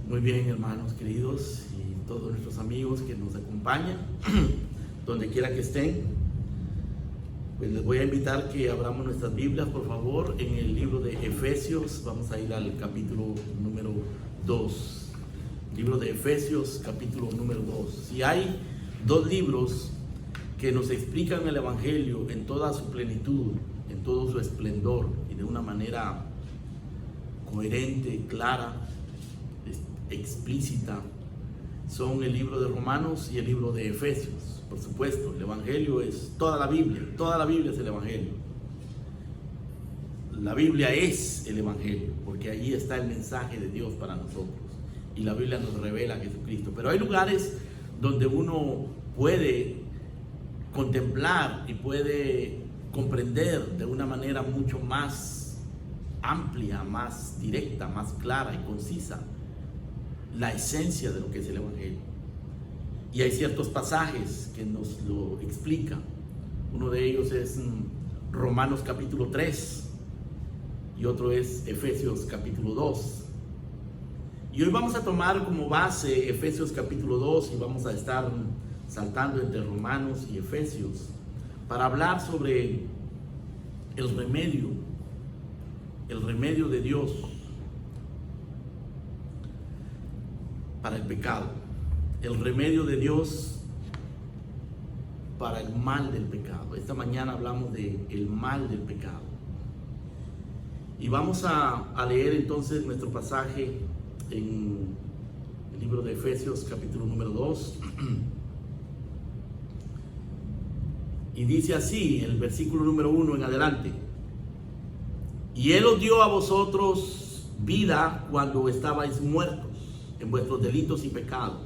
Muy bien, hermanos queridos y todos nuestros amigos que nos acompañan, donde quiera que estén, pues les voy a invitar que abramos nuestras Biblias, por favor, en el libro de Efesios. Vamos a ir al capítulo número 2. Libro de Efesios, capítulo número 2. Si hay dos libros que nos explican el Evangelio en toda su plenitud, en todo su esplendor y de una manera coherente, clara, explícita, son el libro de Romanos y el libro de Efesios. Por supuesto, el Evangelio es toda la Biblia es el Evangelio. La Biblia es el Evangelio, porque allí está el mensaje de Dios para nosotros, y la Biblia nos revela a Jesucristo. Pero hay lugares donde uno puede contemplar y puede comprender de una manera mucho más amplia, más directa, más clara y concisa la esencia de lo que es el Evangelio. Y hay ciertos pasajes que nos lo explican. Uno de ellos es Romanos capítulo 3 y otro es Efesios capítulo 2. Y hoy vamos a tomar como base Efesios capítulo 2 y vamos a estar saltando entre Romanos y Efesios para hablar sobre el remedio de Dios para el pecado, el remedio de Dios para el mal del pecado. Esta mañana hablamos del mal del pecado. Y vamos a leer entonces nuestro pasaje en el libro de Efesios, capítulo número 2. Y dice así, el versículo número 1 en adelante: y Él os dio a vosotros vida cuando estabais muertos en vuestros delitos y pecados,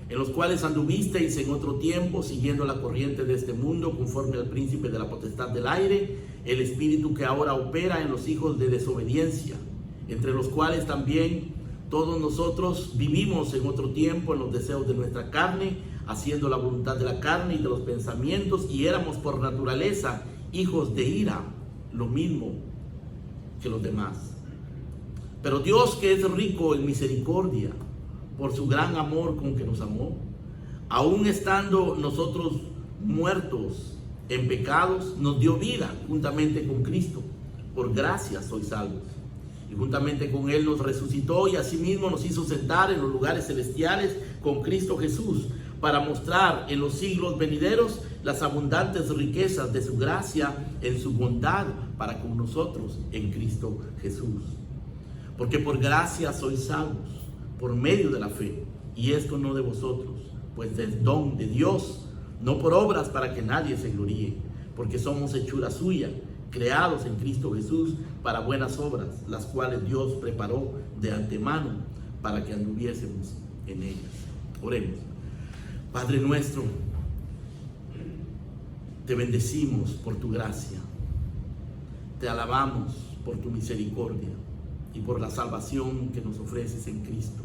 en los cuales anduvisteis en otro tiempo, siguiendo la corriente de este mundo, conforme al príncipe de la potestad del aire, el espíritu que ahora opera en los hijos de desobediencia, entre los cuales también todos nosotros vivimos en otro tiempo en los deseos de nuestra carne, haciendo la voluntad de la carne y de los pensamientos, y éramos por naturaleza hijos de ira, lo mismo que los demás. Pero Dios, que es rico en misericordia, por su gran amor con que nos amó, aun estando nosotros muertos en pecados, nos dio vida juntamente con Cristo. Por gracia sois salvos. Y juntamente con Él nos resucitó y asimismo nos hizo sentar en los lugares celestiales con Cristo Jesús, para mostrar en los siglos venideros las abundantes riquezas de su gracia en su bondad para con nosotros en Cristo Jesús. Porque por gracia sois salvos, por medio de la fe, y esto no de vosotros, pues es don de Dios, no por obras para que nadie se gloríe, porque somos hechura suya, creados en Cristo Jesús para buenas obras, las cuales Dios preparó de antemano para que anduviésemos en ellas. Oremos. Padre nuestro, te bendecimos por tu gracia, te alabamos por tu misericordia y por la salvación que nos ofreces en Cristo.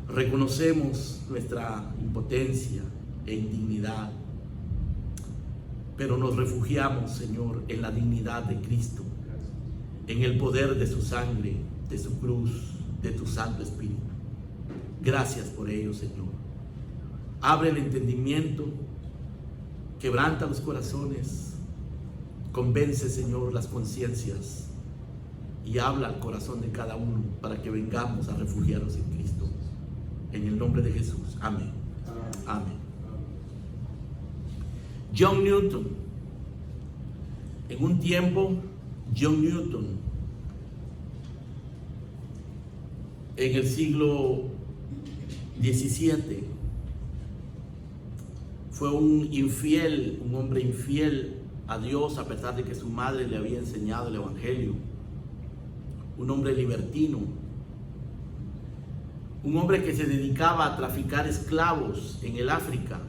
Reconocemos nuestra impotencia e indignidad, pero nos refugiamos, Señor, en la dignidad de Cristo, en el poder de su sangre, de su cruz, de tu Santo Espíritu. Gracias por ello, Señor. Abre el entendimiento, quebranta los corazones, convence, Señor, las conciencias y habla al corazón de cada uno para que vengamos a refugiarnos en Cristo. En el nombre de Jesús. Amén. Amén. John Newton. En un tiempo, John Newton, en el siglo XVII, fue un hombre infiel a Dios, a pesar de que su madre le había enseñado el Evangelio. Un hombre libertino, un hombre que se dedicaba a traficar esclavos en el África,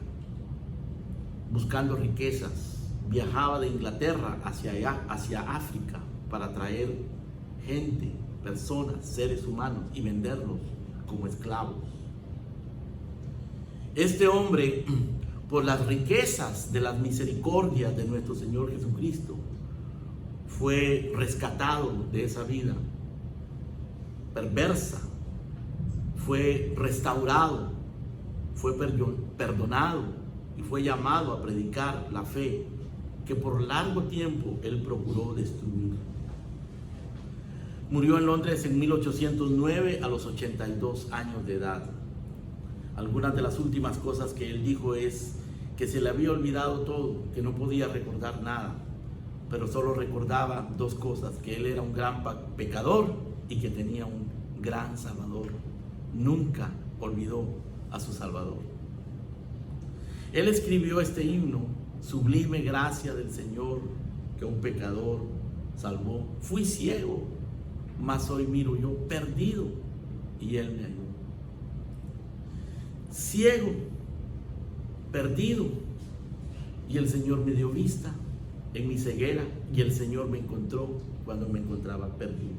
buscando riquezas. Viajaba de Inglaterra hacia África para traer gente, personas, seres humanos y venderlos como esclavos. Este hombre, por las riquezas de las misericordias de nuestro Señor Jesucristo, fue rescatado de esa vida perversa fue restaurado, fue perdonado y fue llamado a predicar la fe que por largo tiempo él procuró destruir. Murió en Londres en 1809 a los 82 años de edad. Algunas de las últimas cosas que él dijo es que se le había olvidado todo, que no podía recordar nada, pero solo recordaba dos cosas: que él era un gran pecador y que tenía un gran Salvador. Nunca olvidó a su Salvador. Él escribió este himno: sublime gracia del Señor, que un pecador salvó. Fui ciego, mas hoy miro yo, perdido, y Él me ayudó. Ciego, perdido, y el Señor me dio vista en mi ceguera, y el Señor me encontró cuando me encontraba perdido.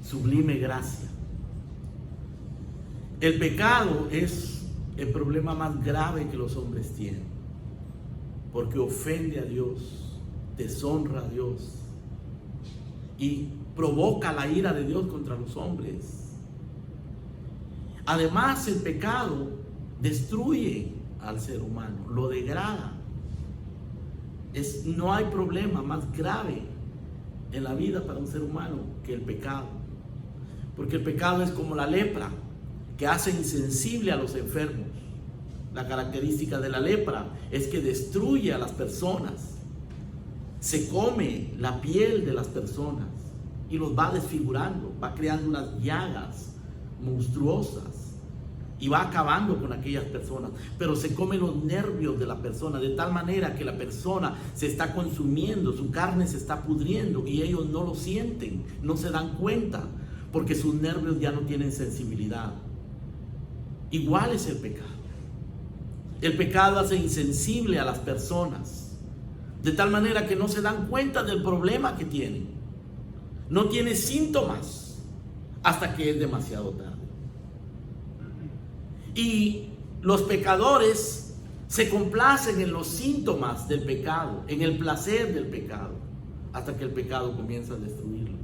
Sublime gracia. El pecado es el problema más grave que los hombres tienen, porque ofende a Dios, deshonra a Dios y provoca la ira de Dios contra los hombres. Además, el pecado destruye al ser humano, lo degrada. No hay problema más grave en la vida para un ser humano que el pecado, porque el pecado es como la lepra, que hace insensible a los enfermos. La característica de la lepra es que destruye a las personas, se come la piel de las personas y los va desfigurando, va creando unas llagas monstruosas y va acabando con aquellas personas, pero se come los nervios de la persona, de tal manera que la persona se está consumiendo, su carne se está pudriendo y ellos no lo sienten, no se dan cuenta, porque sus nervios ya no tienen sensibilidad. Igual es el pecado. El pecado hace insensible a las personas, de tal manera que no se dan cuenta del problema que tienen. No tiene síntomas hasta que es demasiado tarde. Y los pecadores se complacen en los síntomas del pecado, en el placer del pecado, hasta que el pecado comienza a destruirlos.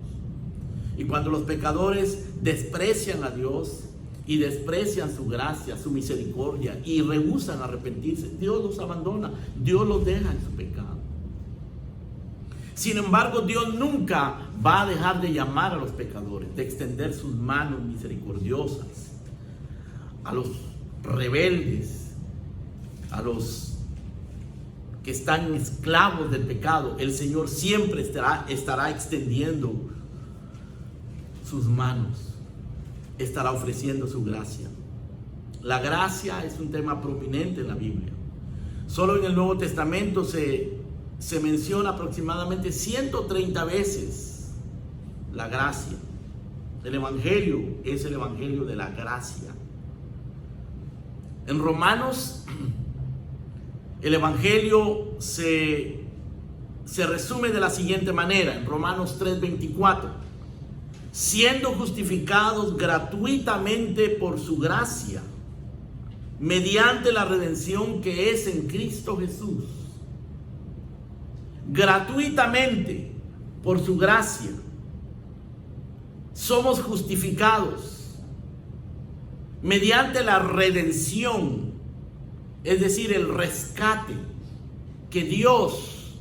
Y cuando los pecadores desprecian a Dios y desprecian su gracia, su misericordia, y rehúsan arrepentirse, Dios los abandona, Dios los deja en su pecado. Sin embargo, Dios nunca va a dejar de llamar a los pecadores, de extender sus manos misericordiosas a los rebeldes, a los que están esclavos del pecado. El Señor siempre estará extendiendo sus manos, estará ofreciendo su gracia. La gracia es un tema prominente en la Biblia. Solo en el Nuevo Testamento se menciona aproximadamente 130 veces la gracia. El Evangelio es el Evangelio de la gracia. En Romanos, el Evangelio se resume de la siguiente manera, en Romanos 3:24: siendo justificados gratuitamente por su gracia, mediante la redención que es en Cristo Jesús. Gratuitamente, por su gracia, somos justificados mediante la redención, es decir, el rescate que Dios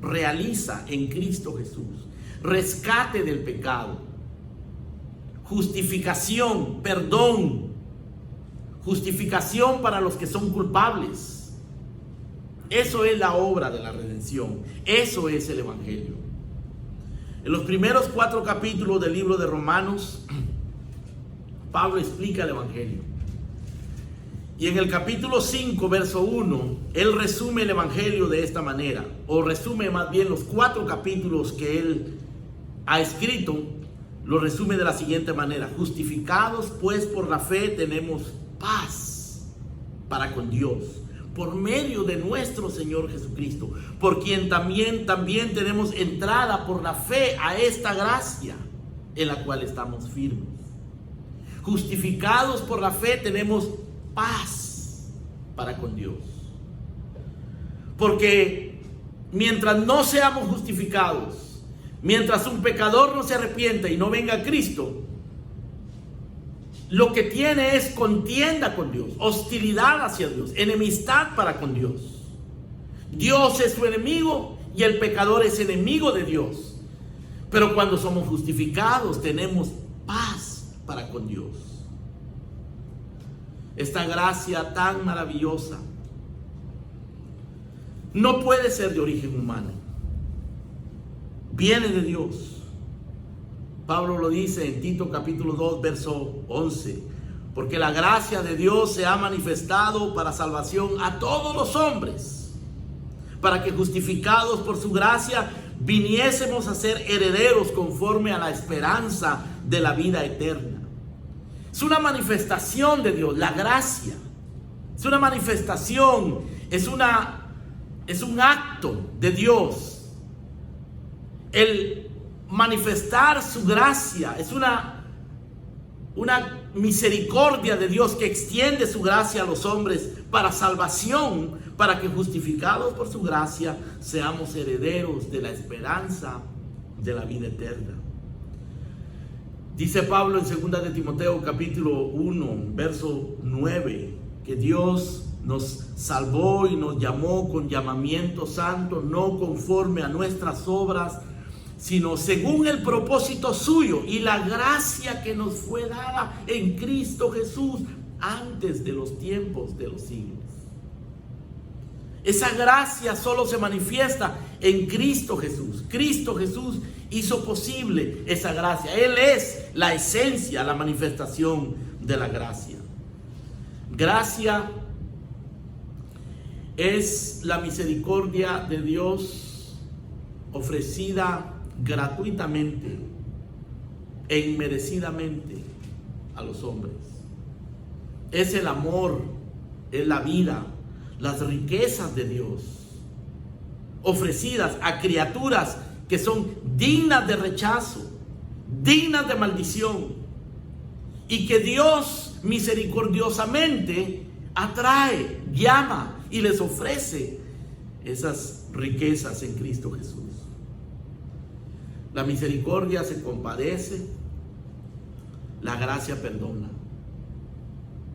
realiza en Cristo Jesús. Rescate del pecado, justificación, perdón, justificación para los que son culpables. Eso es la obra de la redención, eso es el Evangelio. En los primeros 4 capítulos del libro de Romanos, Pablo explica el Evangelio. Y en el capítulo 5, verso 1, él resume el Evangelio de esta manera, o resume más bien los 4 capítulos que él ha escrito, lo resume de la siguiente manera: justificados pues por la fe tenemos paz para con Dios, por medio de nuestro Señor Jesucristo, por quien también tenemos entrada por la fe a esta gracia en la cual estamos firmes. Justificados por la fe tenemos paz para con Dios. Porque mientras no seamos justificados, mientras un pecador no se arrepienta y no venga a Cristo, lo que tiene es contienda con Dios, hostilidad hacia Dios, enemistad para con Dios. Dios es su enemigo y el pecador es enemigo de Dios. Pero cuando somos justificados, tenemos paz para con Dios. Esta gracia tan maravillosa no puede ser de origen humano. Viene de Dios. Pablo lo dice en Tito capítulo 2, verso 11. Porque la gracia de Dios se ha manifestado para salvación a todos los hombres, para que justificados por su gracia viniésemos a ser herederos conforme a la esperanza de la vida eterna. Es una manifestación de Dios, la gracia. Es una manifestación, es un acto de Dios. El manifestar su gracia es una misericordia de Dios que extiende su gracia a los hombres para salvación, para que justificados por su gracia seamos herederos de la esperanza de la vida eterna. Dice Pablo en 2 de Timoteo capítulo 1 verso 9 que Dios nos salvó y nos llamó con llamamiento santo, no conforme a nuestras obras, sino según el propósito suyo y la gracia que nos fue dada en Cristo Jesús antes de los tiempos de los siglos. Esa gracia solo se manifiesta en Cristo Jesús. Cristo Jesús hizo posible esa gracia. Él es la esencia, la manifestación de la gracia. Gracia es la misericordia de Dios ofrecida gratuitamente e inmerecidamente a los hombres. Es el amor, es la vida, las riquezas de Dios ofrecidas a criaturas que son dignas de rechazo, dignas de maldición, y que Dios misericordiosamente atrae, llama y les ofrece esas riquezas en Cristo Jesús. La misericordia se compadece, la gracia perdona.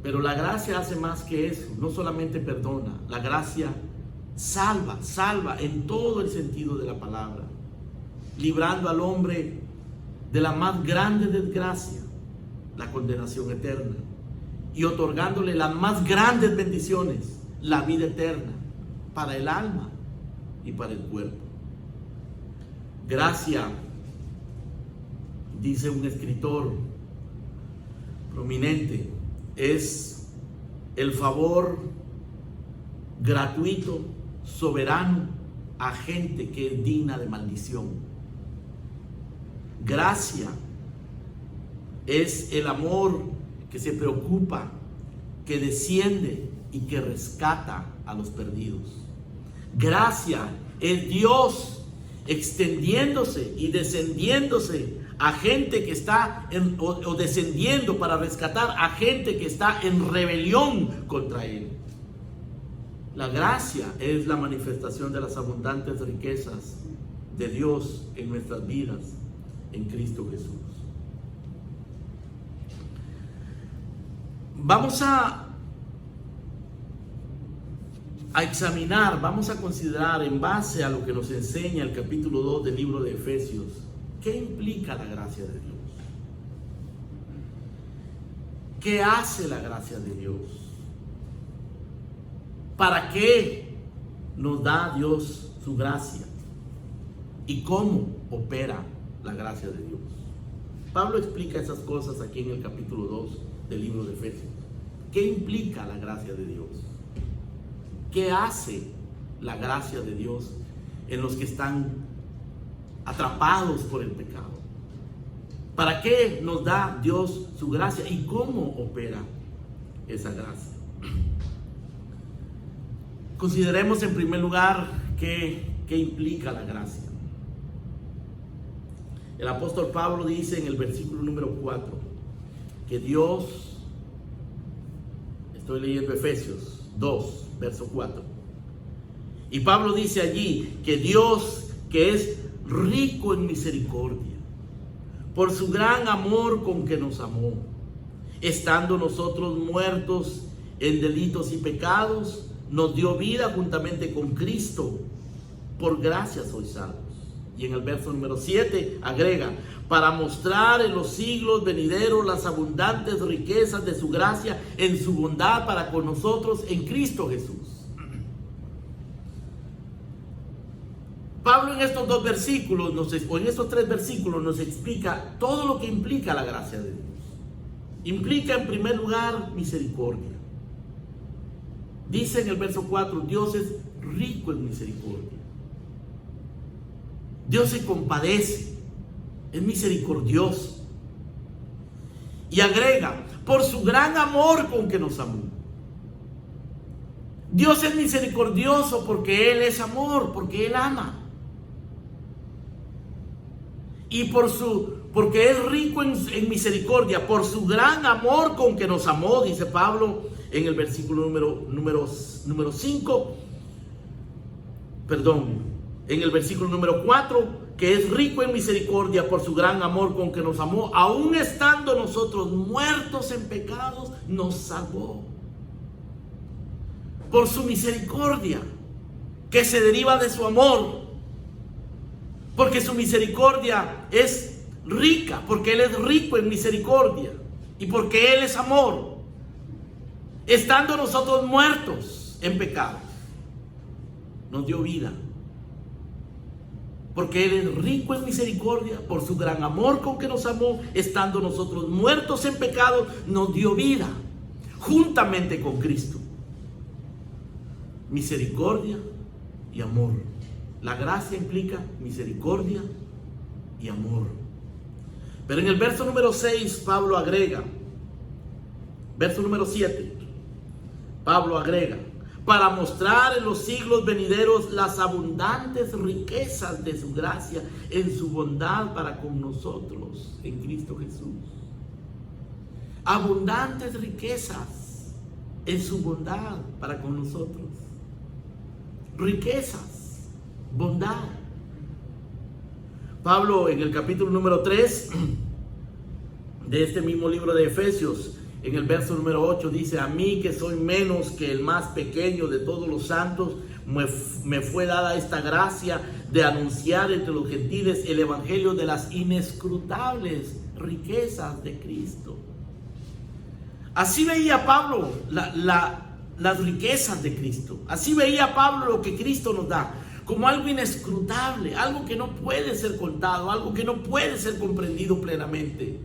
Pero la gracia hace más que eso, no solamente perdona, la gracia salva en todo el sentido de la palabra, librando al hombre de la más grande desgracia, la condenación eterna, y otorgándole las más grandes bendiciones, la vida eterna, para el alma y para el cuerpo. Gracia, dice un escritor prominente, es el favor gratuito, soberano a gente que es digna de maldición. Gracia es el amor que se preocupa, que desciende y que rescata a los perdidos. Gracia es Dios extendiéndose y descendiéndose a gente que está o descendiendo para rescatar a gente que está en rebelión contra Él. La gracia es la manifestación de las abundantes riquezas de Dios en nuestras vidas en Cristo Jesús. Vamos a examinar, vamos a considerar en base a lo que nos enseña el capítulo 2 del libro de Efesios, ¿qué implica la gracia de Dios? ¿Qué hace la gracia de Dios? ¿Para qué nos da Dios su gracia? ¿Y cómo opera la gracia de Dios? Pablo explica esas cosas aquí en el capítulo 2 del libro de Efesios. ¿Qué implica la gracia de Dios? ¿Qué hace la gracia de Dios en los que están atrapados por el pecado? ¿Para qué nos da Dios su gracia y cómo opera esa gracia? Consideremos en primer lugar qué implica la gracia. El apóstol Pablo dice en el versículo número 4 que Dios, estoy leyendo Efesios 2, verso 4, y Pablo dice allí que Dios, que es rico en misericordia, por su gran amor con que nos amó, estando nosotros muertos en delitos y pecados, nos dio vida juntamente con Cristo. Por gracia sois salvos. Y en el verso número 7 agrega, para mostrar en los siglos venideros las abundantes riquezas de su gracia en su bondad para con nosotros en Cristo Jesús. Pablo en estos dos versículos, o en estos tres versículos, nos explica todo lo que implica la gracia de Dios. Implica en primer lugar misericordia. Dice en el verso 4, Dios es rico en misericordia. Dios se compadece, es misericordioso. Y agrega, por su gran amor con que nos amó. Dios es misericordioso porque Él es amor, porque Él ama. Y porque es rico en misericordia, por su gran amor con que nos amó, dice Pablo en el versículo número 5, en el versículo número 4, que es rico en misericordia por su gran amor con que nos amó, aun estando nosotros muertos en pecados, nos salvó. Por su misericordia, que se deriva de su amor, porque su misericordia es rica, porque Él es rico en misericordia y porque Él es amor, estando nosotros muertos en pecado, nos dio vida. Porque Él es rico en misericordia, por su gran amor con que nos amó, estando nosotros muertos en pecado, nos dio vida, juntamente con Cristo. Misericordia y amor. La gracia implica misericordia y amor. Pero en el verso número 6, Pablo agrega, verso número 7, Pablo agrega, para mostrar en los siglos venideros las abundantes riquezas de su gracia en su bondad para con nosotros en Cristo Jesús. Abundantes riquezas en su bondad para con nosotros. Riquezas, bondad. Pablo en el capítulo número 3 de este mismo libro de Efesios, en el verso número 8 dice, a mí que soy menos que el más pequeño de todos los santos, me fue dada esta gracia de anunciar entre los gentiles el evangelio de las inescrutables riquezas de Cristo. Así veía Pablo las riquezas de Cristo. Así veía Pablo lo que Cristo nos da, como algo inescrutable, algo que no puede ser contado, algo que no puede ser comprendido plenamente.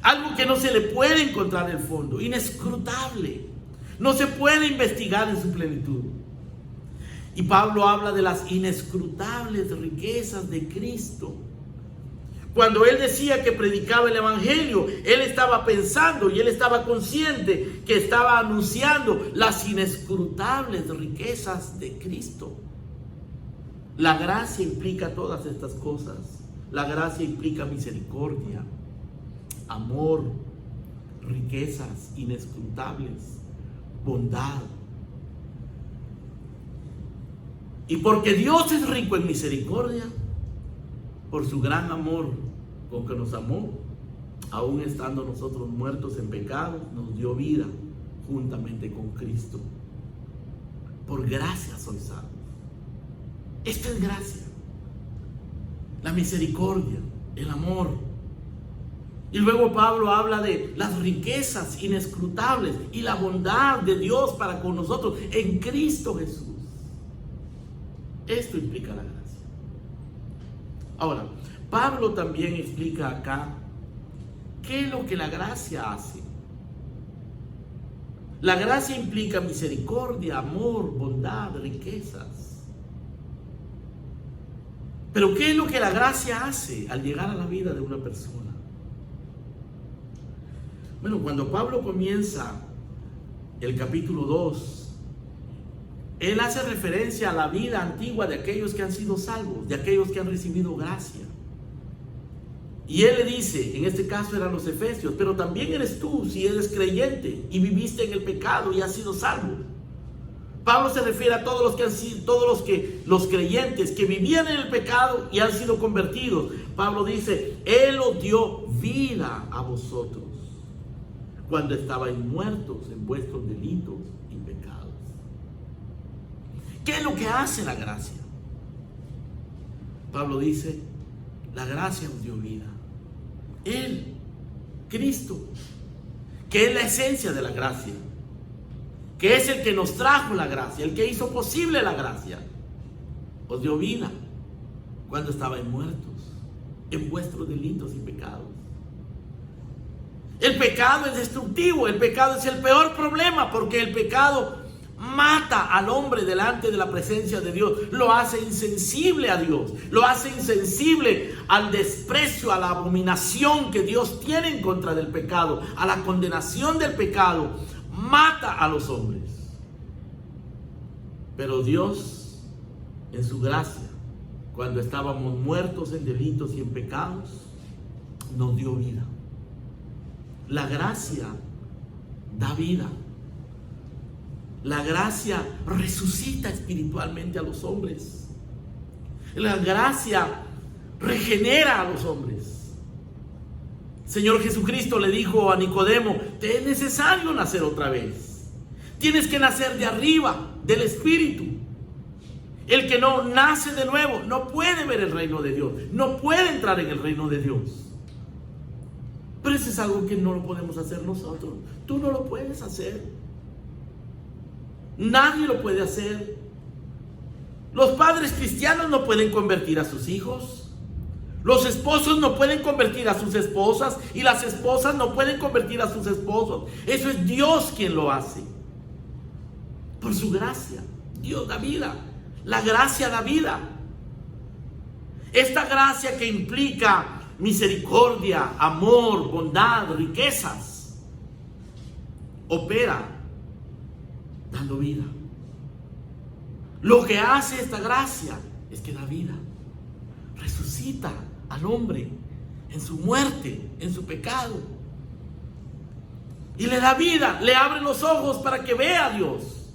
Algo que no se le puede encontrar en el fondo, inescrutable. No se puede investigar en su plenitud. Y Pablo habla de las inescrutables riquezas de Cristo. Cuando él decía que predicaba el evangelio, él estaba pensando y él estaba consciente que estaba anunciando las inescrutables riquezas de Cristo. La gracia implica todas estas cosas. La gracia implica misericordia, amor, riquezas inescrutables, bondad. Y porque Dios es rico en misericordia, por su gran amor con que nos amó, aun estando nosotros muertos en pecado, nos dio vida juntamente con Cristo. Por gracia sois salvos. Esta es gracia, la misericordia, el amor. Y luego Pablo habla de las riquezas inescrutables y la bondad de Dios para con nosotros en Cristo Jesús. Esto implica la gracia. Ahora, Pablo también explica acá qué es lo que la gracia hace. La gracia implica misericordia, amor, bondad, riquezas. Pero ¿qué es lo que la gracia hace al llegar a la vida de una persona? Bueno, cuando Pablo comienza el capítulo 2, él hace referencia a la vida antigua de aquellos que han sido salvos, de aquellos que han recibido gracia. Y él le dice, en este caso eran los efesios, pero también eres tú si eres creyente y viviste en el pecado y has sido salvo. Pablo se refiere a todos los que han sido, los creyentes que vivían en el pecado y han sido convertidos. Pablo dice, Él os dio vida a vosotros. cuando estabais muertos en vuestros delitos y pecados. ¿Qué es lo que hace la gracia? Pablo dice, la gracia os dio vida. Él, Cristo, que es la esencia de la gracia, que es el que nos trajo la gracia, el que hizo posible la gracia, os dio vida cuando estabais muertos en vuestros delitos y pecados. El pecado es destructivo, el pecado es el peor problema, porque el pecado mata al hombre delante de la presencia de Dios, lo hace insensible a Dios, lo hace insensible al desprecio, a la abominación que Dios tiene en contra del pecado, a la condenación del pecado, mata a los hombres. Pero Dios, en su gracia, cuando estábamos muertos en delitos y en pecados, nos dio vida. La gracia da vida. La gracia resucita espiritualmente a los hombres. La gracia regenera a los hombres. Señor Jesucristo le dijo a Nicodemo, te es necesario nacer otra vez. Tienes que nacer de arriba, del Espíritu. El que no nace de nuevo no puede ver el reino de Dios, no puede entrar en el reino de Dios. Pero eso es algo que no lo podemos hacer nosotros. Tú no lo puedes hacer. Nadie lo puede hacer. Los padres cristianos no pueden convertir a sus hijos. Los esposos no pueden convertir a sus esposas. Y las esposas no pueden convertir a sus esposos. Eso es Dios quien lo hace. Por su gracia. Dios da vida. La gracia da vida. Esta gracia que implica misericordia, amor, bondad, riquezas, opera dando vida. Lo que hace esta gracia es que da vida. Resucita al hombre en su muerte, en su pecado. Y le da vida, le abre los ojos para que vea a Dios.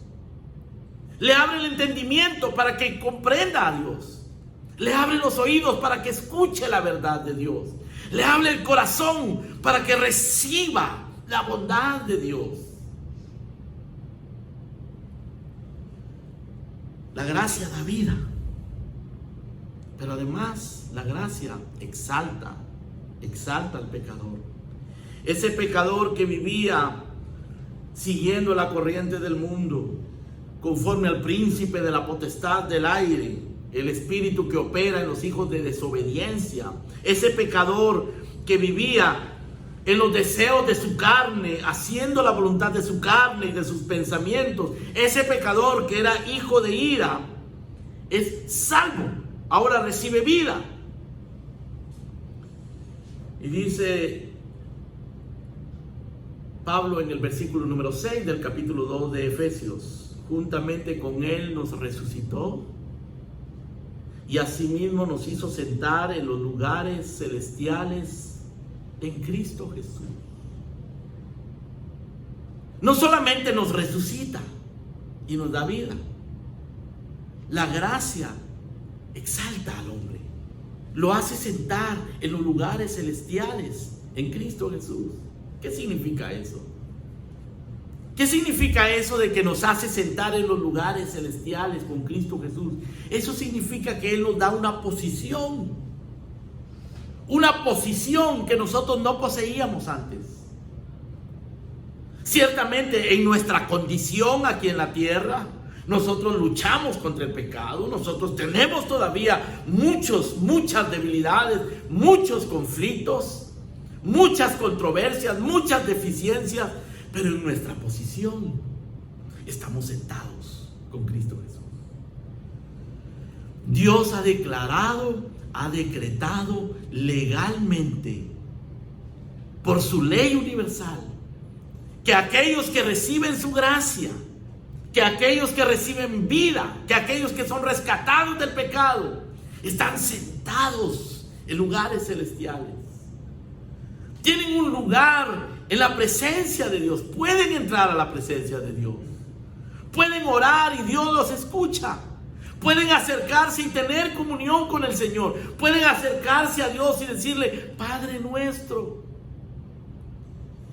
Le abre el entendimiento para que comprenda a Dios. Le abre los oídos para que escuche la verdad de Dios. Le abre el corazón para que reciba la bondad de Dios. La gracia da vida. Pero además la gracia exalta al pecador. Ese pecador que vivía siguiendo la corriente del mundo, conforme al príncipe de la potestad del aire, el espíritu que opera en los hijos de desobediencia. Ese pecador que vivía en los deseos de su carne, haciendo la voluntad de su carne y de sus pensamientos. Ese pecador que era hijo de ira es salvo, ahora recibe vida. Y dice Pablo en el versículo número 6 del capítulo 2 de Efesios, juntamente con él nos resucitó y asimismo nos hizo sentar en los lugares celestiales en Cristo Jesús. No solamente nos resucita y nos da vida, la gracia exalta al hombre, lo hace sentar en los lugares celestiales en Cristo Jesús. ¿Qué significa eso? ¿Qué significa eso de que nos hace sentar en los lugares celestiales con Cristo Jesús? Eso significa que Él nos da una posición que nosotros no poseíamos antes. Ciertamente en nuestra condición aquí en la tierra, nosotros luchamos contra el pecado, nosotros tenemos todavía muchas debilidades, muchos conflictos, muchas controversias, muchas deficiencias. Pero en nuestra posición estamos sentados con Cristo Jesús. Dios ha decretado legalmente, por su ley universal, que aquellos que reciben su gracia, que aquellos que reciben vida, que aquellos que son rescatados del pecado, están sentados en lugares celestiales. Tienen un lugar en la presencia de Dios. Pueden entrar a la presencia de Dios. Pueden orar y Dios los escucha. Pueden acercarse y tener comunión con el Señor. Pueden acercarse a Dios y decirle, Padre nuestro.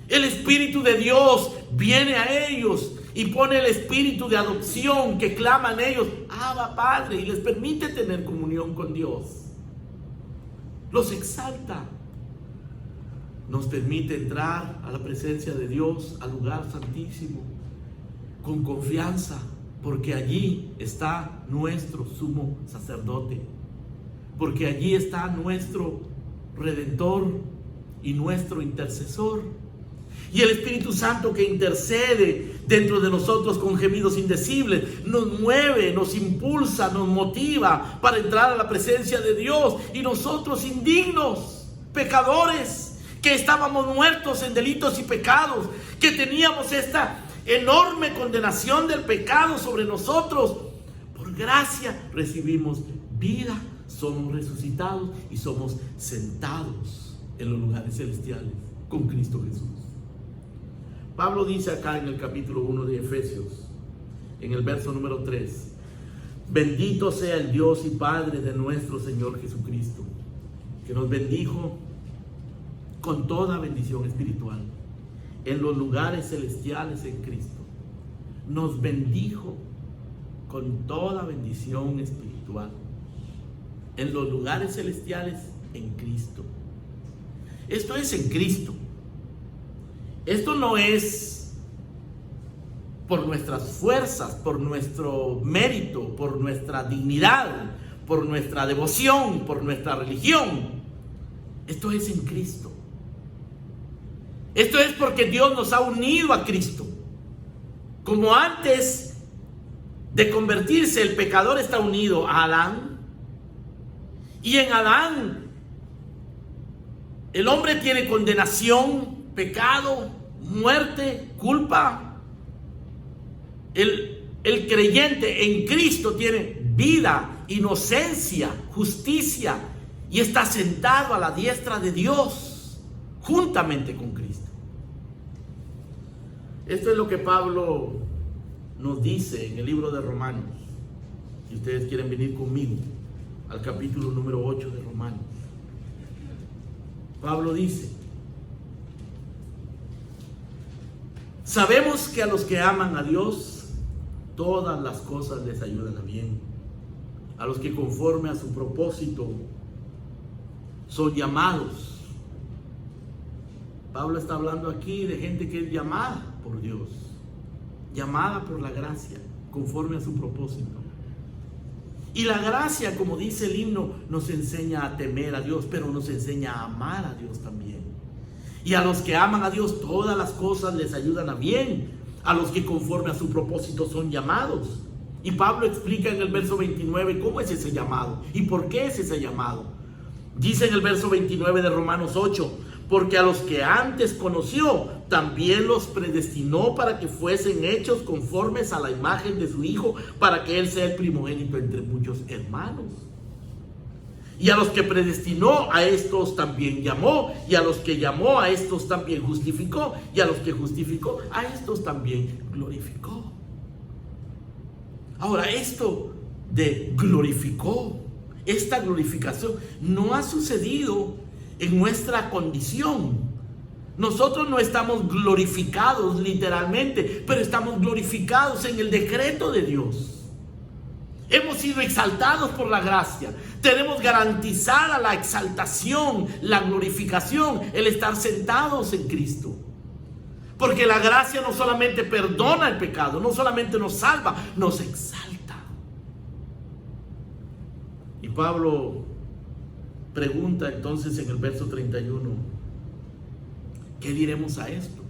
El Espíritu de Dios viene a ellos y pone el espíritu de adopción que claman ellos, Abba Padre, y les permite tener comunión con Dios. Los exalta. Nos permite entrar a la presencia de Dios, al lugar santísimo, con confianza, porque allí está nuestro sumo sacerdote, porque allí está nuestro Redentor y nuestro intercesor. Y el Espíritu Santo que intercede dentro de nosotros con gemidos indecibles, nos mueve, nos impulsa, nos motiva para entrar a la presencia de Dios. Y nosotros indignos, pecadores, que estábamos muertos en delitos y pecados, que teníamos esta enorme condenación del pecado sobre nosotros, por gracia recibimos vida, somos resucitados y somos sentados en los lugares celestiales con Cristo Jesús. Pablo dice acá en el capítulo 1 de Efesios, en el verso número 3, bendito sea el Dios y Padre de nuestro Señor Jesucristo, que nos bendijo con toda bendición espiritual en los lugares celestiales en Cristo. Nos bendijo con toda bendición espiritual en los lugares celestiales en Cristo. Esto es en Cristo. Esto no es por nuestras fuerzas, por nuestro mérito, por nuestra dignidad, por nuestra devoción, por nuestra religión. Esto es en Cristo. Esto es porque Dios nos ha unido a Cristo. Como antes de convertirse, el pecador está unido a Adán. Y en Adán, el hombre tiene condenación, pecado, muerte, culpa. El creyente en Cristo tiene vida, inocencia, justicia y está sentado a la diestra de Dios juntamente con Cristo. Esto es lo que Pablo nos dice en el libro de Romanos. Si ustedes quieren venir conmigo al capítulo número 8 de Romanos, Pablo dice: sabemos que a los que aman a Dios, todas las cosas les ayudan a bien. A los que conforme a su propósito son llamados. Pablo está hablando aquí de gente que es llamada por Dios, llamada por la gracia, conforme a su propósito. Y la gracia, como dice el himno, nos enseña a temer a Dios, pero nos enseña a amar a Dios también. Y a los que aman a Dios, todas las cosas les ayudan a bien. A los que conforme a su propósito son llamados. Y Pablo explica en el verso 29 cómo es ese llamado y por qué es ese llamado. Dice en el verso 29 de Romanos 8: porque a los que antes conoció, también los predestinó para que fuesen hechos conformes a la imagen de su Hijo, para que Él sea el primogénito entre muchos hermanos. Y a los que predestinó, a estos también llamó, y a los que llamó, a estos también justificó, y a los que justificó, a estos también glorificó. Ahora, esto de glorificó, esta glorificación no ha sucedido en nuestra condición. Nosotros no estamos glorificados literalmente, pero estamos glorificados en el decreto de Dios. Hemos sido exaltados por la gracia. Tenemos garantizada la exaltación, la glorificación, el estar sentados en Cristo. Porque la gracia no solamente perdona el pecado, no solamente nos salva, nos exalta. Y Pablo pregunta entonces en el verso 31, ¿qué diremos a esto?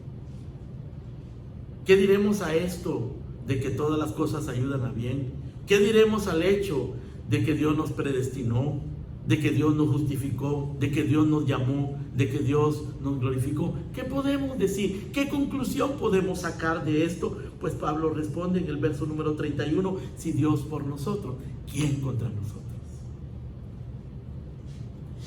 ¿Qué diremos a esto de que todas las cosas ayudan a bien? ¿Qué diremos al hecho de que Dios nos predestinó, de que Dios nos justificó, de que Dios nos llamó, de que Dios nos glorificó? ¿Qué podemos decir? ¿Qué conclusión podemos sacar de esto? Pues Pablo responde en el verso número 31, si Dios por nosotros, ¿quién contra nosotros?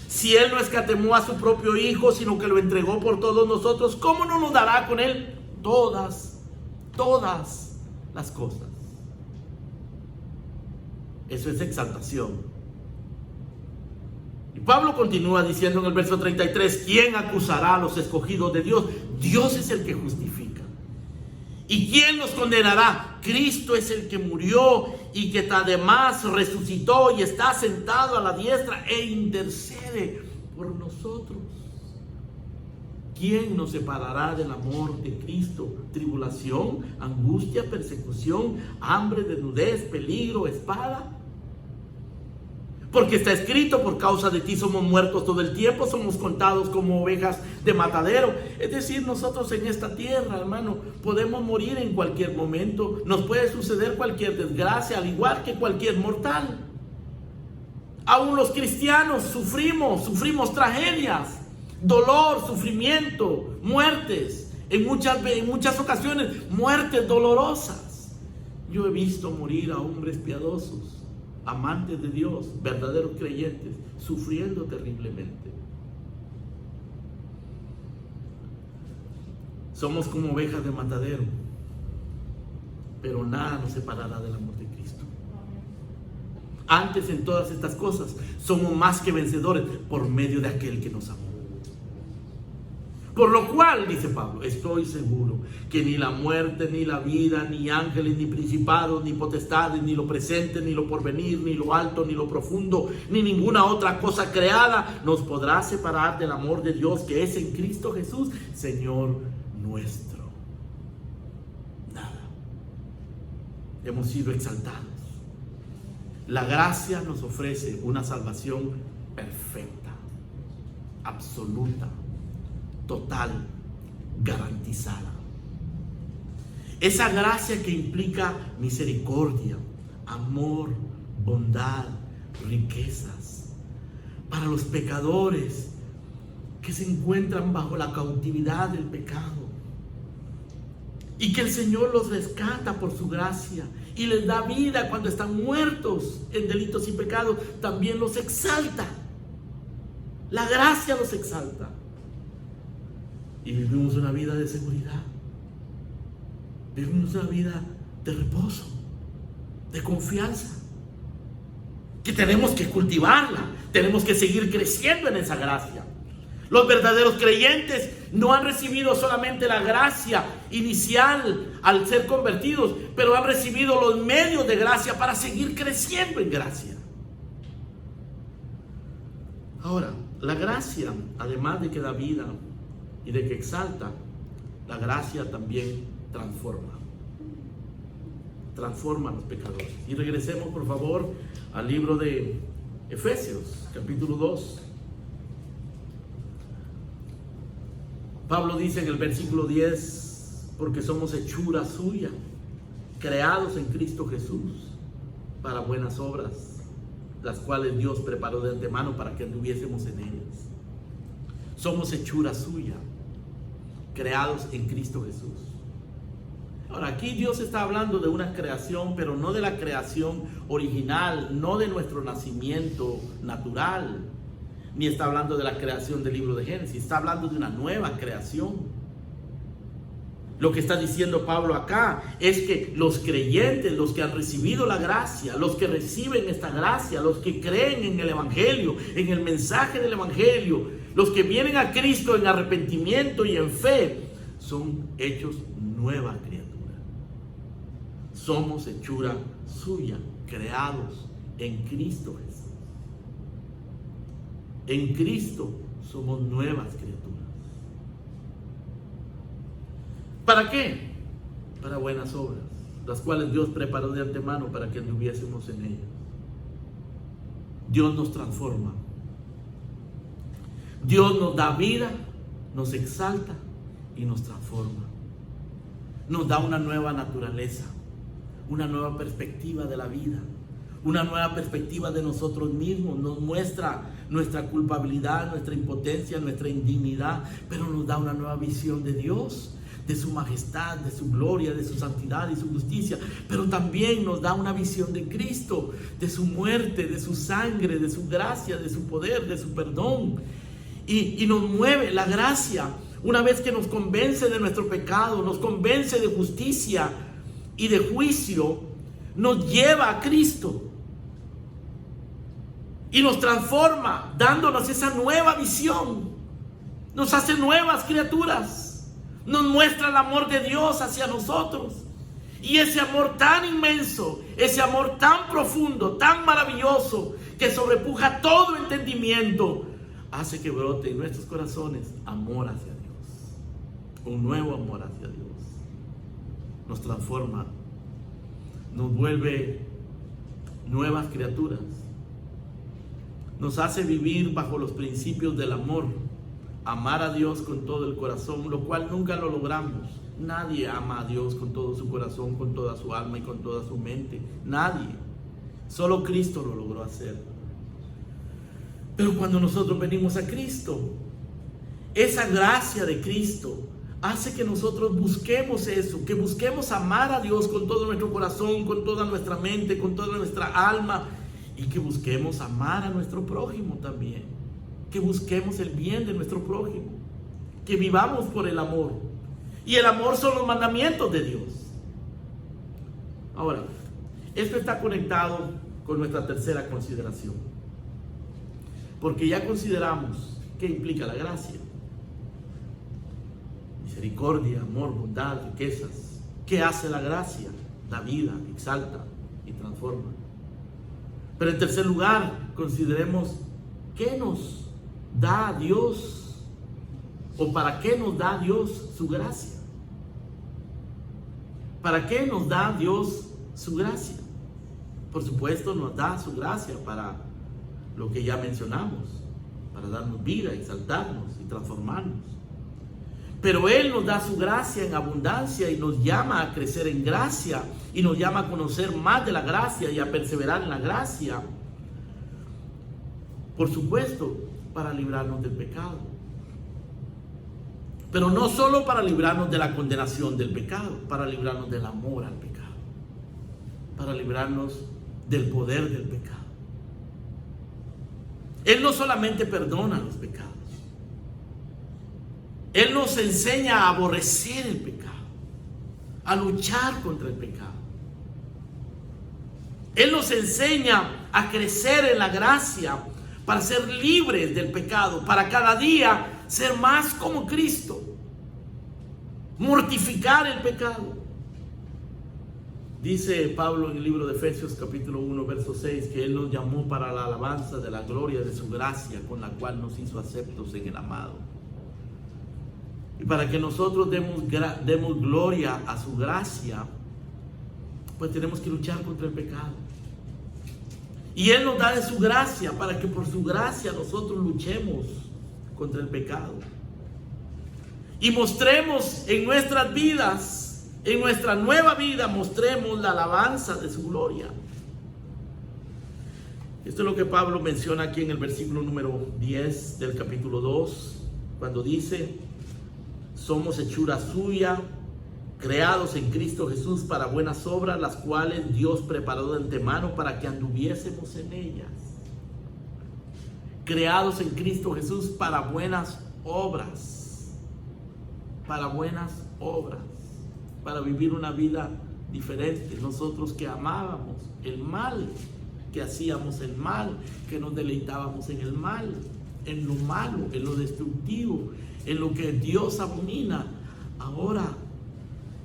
Si Él no escatimó a su propio Hijo, sino que lo entregó por todos nosotros, ¿cómo no nos dará con Él todas las cosas? Eso es exaltación. Y Pablo continúa diciendo en el verso 33, ¿quién acusará a los escogidos de Dios? Dios es el que justifica. ¿Y quién nos condenará? Cristo es el que murió y que además resucitó y está sentado a la diestra e intercede por nosotros. ¿Quién nos separará del amor de Cristo? ¿Tribulación, angustia, persecución, hambre, desnudez, peligro, espada? Porque está escrito, por causa de ti somos muertos todo el tiempo, somos contados como ovejas de matadero. Es decir, nosotros en esta tierra, hermano, podemos morir en cualquier momento. Nos puede suceder cualquier desgracia, al igual que cualquier mortal. Aún los cristianos sufrimos tragedias, dolor, sufrimiento, muertes. En muchas ocasiones, muertes dolorosas. Yo he visto morir a hombres piadosos, amantes de Dios, verdaderos creyentes, sufriendo terriblemente. Somos como ovejas de matadero, pero nada nos separará del amor de Cristo. Antes, en todas estas cosas, somos más que vencedores por medio de aquel que nos amó. Por lo cual, dice Pablo, estoy seguro que ni la muerte, ni la vida, ni ángeles, ni principados, ni potestades, ni lo presente, ni lo porvenir, ni lo alto, ni lo profundo, ni ninguna otra cosa creada nos podrá separar del amor de Dios que es en Cristo Jesús, Señor nuestro. Nada. Hemos sido exaltados. La gracia nos ofrece una salvación perfecta, absoluta, total, garantizada. Esa gracia que implica misericordia, amor, bondad, riquezas para los pecadores que se encuentran bajo la cautividad del pecado, y que el Señor los rescata por su gracia y les da vida cuando están muertos en delitos y pecados. También los exalta. La gracia los exalta. Y vivimos una vida de seguridad. Vivimos una vida de reposo, de confianza, que tenemos que cultivarla. Tenemos que seguir creciendo en esa gracia. Los verdaderos creyentes no han recibido solamente la gracia inicial al ser convertidos, pero han recibido los medios de gracia para seguir creciendo en gracia. Ahora, la gracia, además de que da vida y de que exalta, la gracia también transforma a los pecadores. Y regresemos, por favor, al libro de Efesios, capítulo 2. Pablo dice en el versículo 10, porque somos hechura suya, creados en Cristo Jesús para buenas obras, las cuales Dios preparó de antemano para que anduviésemos en ellas. Somos hechura suya, creados en Cristo Jesús. Ahora, aquí Dios está hablando de una creación, pero no de la creación original, no de nuestro nacimiento natural, ni está hablando de la creación del libro de Génesis. Está hablando de una nueva creación. Lo que está diciendo Pablo acá es que los creyentes, los que han recibido la gracia, los que reciben esta gracia, los que creen en el Evangelio, en el mensaje del Evangelio, los que vienen a Cristo en arrepentimiento y en fe, son hechos nueva criatura. Somos hechura suya, creados en Cristo Jesús. En Cristo somos nuevas criaturas. ¿Para qué? Para buenas obras, las cuales Dios preparó de antemano para que anduviésemos en ellas. Dios nos transforma. Dios nos da vida, nos exalta y nos transforma. Nos da una nueva naturaleza, una nueva perspectiva de la vida, una nueva perspectiva de nosotros mismos. Nos muestra nuestra culpabilidad, nuestra impotencia, nuestra indignidad, pero nos da una nueva visión de Dios, de su majestad, de su gloria, de su santidad y su justicia. Pero también nos da una visión de Cristo, de su muerte, de su sangre, de su gracia, de su poder, de su perdón. Y nos mueve la gracia. Una vez que nos convence de nuestro pecado, nos convence de justicia y de juicio, nos lleva a Cristo. y nos transforma, dándonos esa nueva visión. Nos hace nuevas criaturas. Nos muestra el amor de Dios hacia nosotros. Y ese amor tan inmenso, ese amor tan profundo, tan maravilloso, que sobrepuja todo entendimiento, hace que brote en nuestros corazones amor hacia Dios. Un nuevo amor hacia Dios. Nos transforma, nos vuelve nuevas criaturas. Nos hace vivir bajo los principios del amor. Amar a Dios con todo el corazón, lo cual nunca lo logramos. Nadie ama a Dios con todo su corazón, con toda su alma y con toda su mente. Nadie. Solo Cristo lo logró hacer. Pero cuando nosotros venimos a Cristo, esa gracia de Cristo hace que nosotros busquemos eso, que busquemos amar a Dios con todo nuestro corazón, con toda nuestra mente, con toda nuestra alma, y que busquemos amar a nuestro prójimo también, que busquemos el bien de nuestro prójimo, que vivamos por el amor. Y el amor son los mandamientos de Dios. Ahora, esto está conectado con nuestra tercera consideración, porque ya consideramos qué implica la gracia: misericordia, amor, bondad, riquezas. ¿Qué hace la gracia? Da vida, exalta y transforma. Pero en tercer lugar, consideremos qué nos da Dios, o para qué nos da Dios su gracia. ¿Para qué nos da Dios su gracia? Por supuesto, nos da su gracia para lo que ya mencionamos, para darnos vida, exaltarnos y transformarnos. Pero Él nos da su gracia en abundancia y nos llama a crecer en gracia y nos llama a conocer más de la gracia y a perseverar en la gracia. Por supuesto, para librarnos del pecado. Pero no solo para librarnos de la condenación del pecado, para librarnos del amor al pecado, para librarnos del poder del pecado. Él no solamente perdona los pecados, Él nos enseña a aborrecer el pecado, a luchar contra el pecado. Él nos enseña a crecer en la gracia para ser libres del pecado, para cada día ser más como Cristo, mortificar el pecado. Dice Pablo en el libro de Efesios capítulo 1 verso 6 que Él nos llamó para la alabanza de la gloria de su gracia, con la cual nos hizo aceptos en el amado. Y para que nosotros demos gloria a su gracia, pues tenemos que luchar contra el pecado. Y Él nos da de su gracia para que por su gracia nosotros luchemos contra el pecado. Y mostremos en nuestras vidas, en nuestra nueva vida, mostremos la alabanza de su gloria. Esto es lo que Pablo menciona aquí en el versículo número 10 del capítulo 2, cuando dice: somos hechura suya, creados en Cristo Jesús para buenas obras, las cuales Dios preparó de antemano para que anduviésemos en ellas. Creados en Cristo Jesús para buenas obras. Para buenas obras. Para vivir una vida diferente. Nosotros que amábamos el mal, que hacíamos el mal, que nos deleitábamos en el mal, en lo malo, en lo destructivo, en lo que Dios abomina. Ahora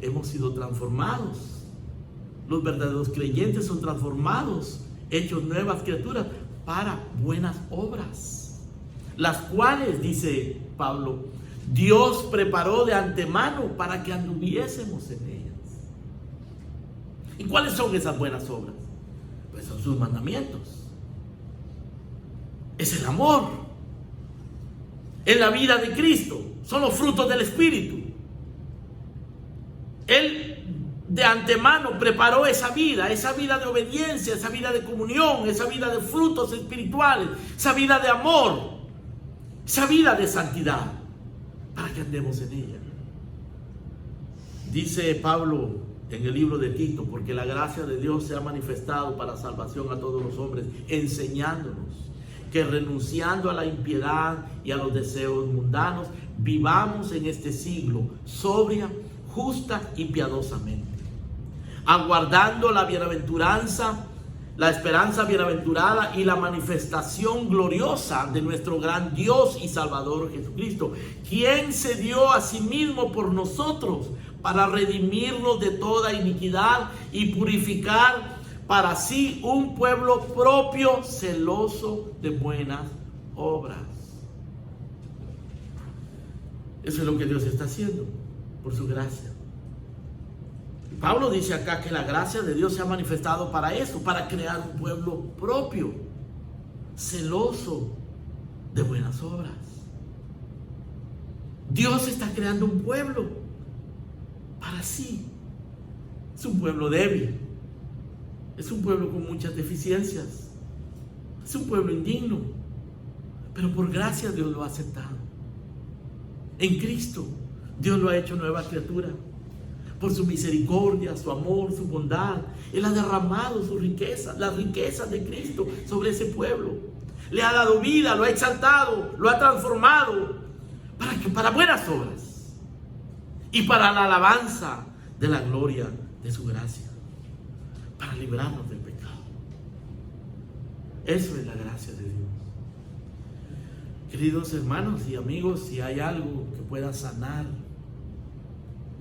hemos sido transformados. Los verdaderos creyentes son transformados, hechos nuevas criaturas para buenas obras, las cuales, dice Pablo, Dios preparó de antemano para que anduviésemos en ellas. ¿Y cuáles son esas buenas obras? Pues son sus mandamientos. Es el amor. Es la vida de Cristo. Son los frutos del Espíritu. Él de antemano preparó esa vida de obediencia, esa vida de comunión, esa vida de frutos espirituales, esa vida de amor, esa vida de santidad, para que andemos en ella. Dice Pablo en el libro de Tito: porque la gracia de Dios se ha manifestado para salvación a todos los hombres, enseñándonos que renunciando a la impiedad y a los deseos mundanos, vivamos en este siglo sobria, justa y piadosamente, aguardando la bienaventuranza la esperanza bienaventurada y la manifestación gloriosa de nuestro gran Dios y Salvador Jesucristo, quien se dio a sí mismo por nosotros para redimirnos de toda iniquidad y purificar para sí un pueblo propio, celoso de buenas obras. Eso es lo que Dios está haciendo por su gracia. Pablo dice acá que la gracia de Dios se ha manifestado para eso, para crear un pueblo propio, celoso de buenas obras. Dios está creando un pueblo para sí. Es un pueblo débil, es un pueblo con muchas deficiencias, es un pueblo indigno, pero por gracia Dios lo ha aceptado. En Cristo Dios lo ha hecho nueva criatura. Por su misericordia, su amor, su bondad, Él ha derramado su riqueza, las riquezas de Cristo sobre ese pueblo. Le ha dado vida, lo ha exaltado, lo ha transformado para buenas obras y para la alabanza de la gloria de su gracia, para librarnos del pecado. Eso es la gracia de Dios. Queridos hermanos y amigos, si hay algo que pueda sanar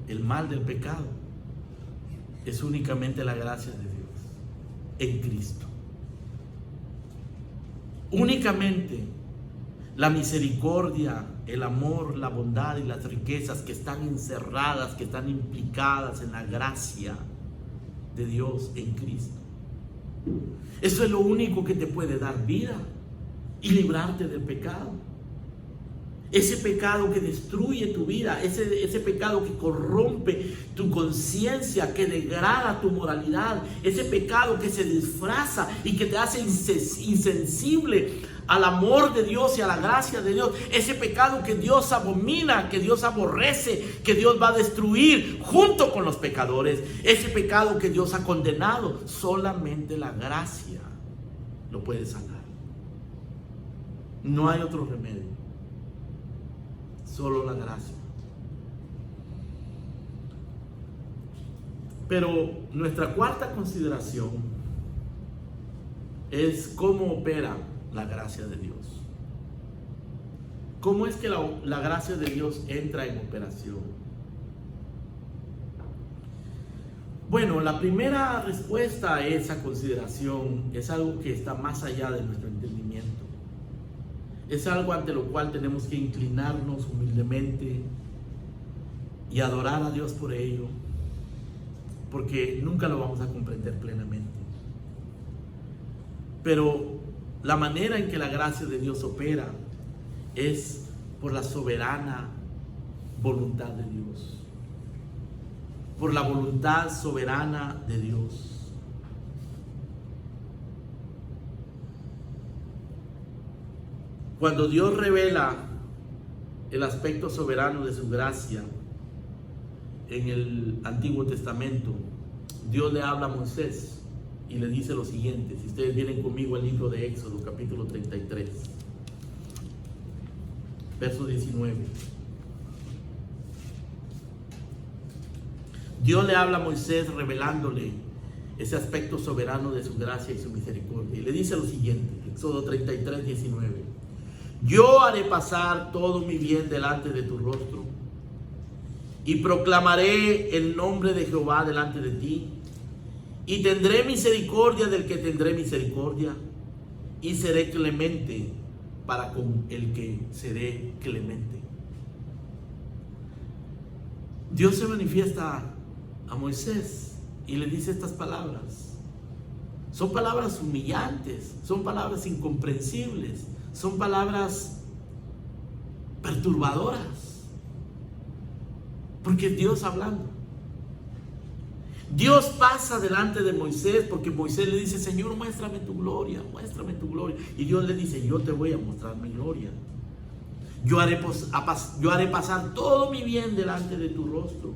el mal del pecado, es únicamente la gracia de Dios en Cristo. Únicamente la misericordia, el amor, la bondad y las riquezas que están encerradas, que están implicadas en la gracia de Dios en Cristo. Eso es lo único que te puede dar vida y librarte del pecado. Ese pecado que destruye tu vida, ese pecado que corrompe tu conciencia, que degrada tu moralidad, ese pecado que se disfraza y que te hace insensible al amor de Dios y a la gracia de Dios, ese pecado que Dios abomina, que Dios aborrece, que Dios va a destruir junto con los pecadores, ese pecado que Dios ha condenado, solamente la gracia lo puede sanar. No hay otro remedio. Solo la gracia. Pero nuestra cuarta consideración es cómo opera la gracia de Dios. ¿Cómo es que la gracia de Dios entra en operación? Bueno, la primera respuesta a esa consideración es algo que está más allá de nuestro entendimiento. Es algo ante lo cual tenemos que inclinarnos humildemente y adorar a Dios por ello, porque nunca lo vamos a comprender plenamente. Pero la manera en que la gracia de Dios opera es por la soberana voluntad de Dios, por la voluntad soberana de Dios. Cuando Dios revela el aspecto soberano de su gracia en el Antiguo Testamento, Dios le habla a Moisés y le dice lo siguiente. Si ustedes vienen conmigo al libro de Éxodo, capítulo 33, verso 19. Dios le habla a Moisés revelándole ese aspecto soberano de su gracia y su misericordia. Y le dice lo siguiente, Éxodo 33, 19. Yo haré pasar todo mi bien delante de tu rostro y proclamaré el nombre de Jehová delante de ti y tendré misericordia del que tendré misericordia y seré clemente para con el que seré clemente. Dios se manifiesta a Moisés y le dice estas palabras. Son palabras humillantes, son palabras incomprensibles, son palabras perturbadoras, porque es Dios hablando. Dios pasa delante de Moisés, porque Moisés le dice: Señor, muéstrame tu gloria, muéstrame tu gloria. Y Dios le dice: yo te voy a mostrar mi gloria. Yo haré pasar todo mi bien delante de tu rostro.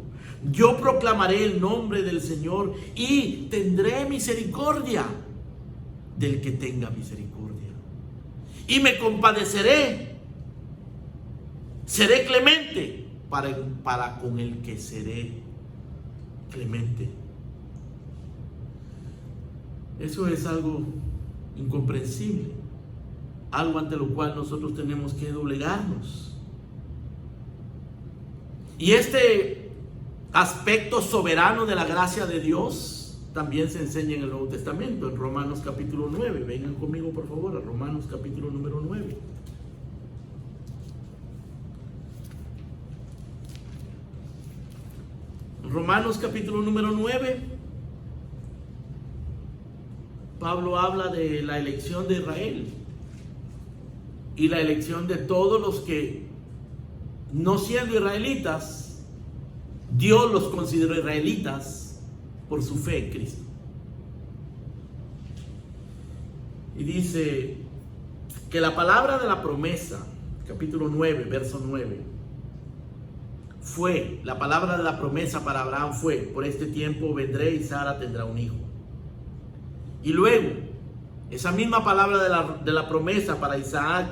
Yo proclamaré el nombre del Señor y tendré misericordia del que tenga misericordia. Y me compadeceré, seré clemente para con el que seré clemente. Eso es algo incomprensible, algo ante lo cual nosotros tenemos que doblegarnos. Y este aspecto soberano de la gracia de Dios también se enseña en el Nuevo Testamento, en Romanos capítulo 9. Vengan conmigo por favor a Romanos capítulo número 9. Romanos capítulo número 9, Pablo habla de la elección de Israel y la elección de todos los que, no siendo israelitas, Dios los consideró israelitas por su fe en Cristo. Y dice que la palabra de la promesa, capítulo 9, verso 9, fue, la palabra de la promesa para Abraham fue: por este tiempo vendré y Sara tendrá un hijo. Y luego, esa misma palabra de la promesa para Isaac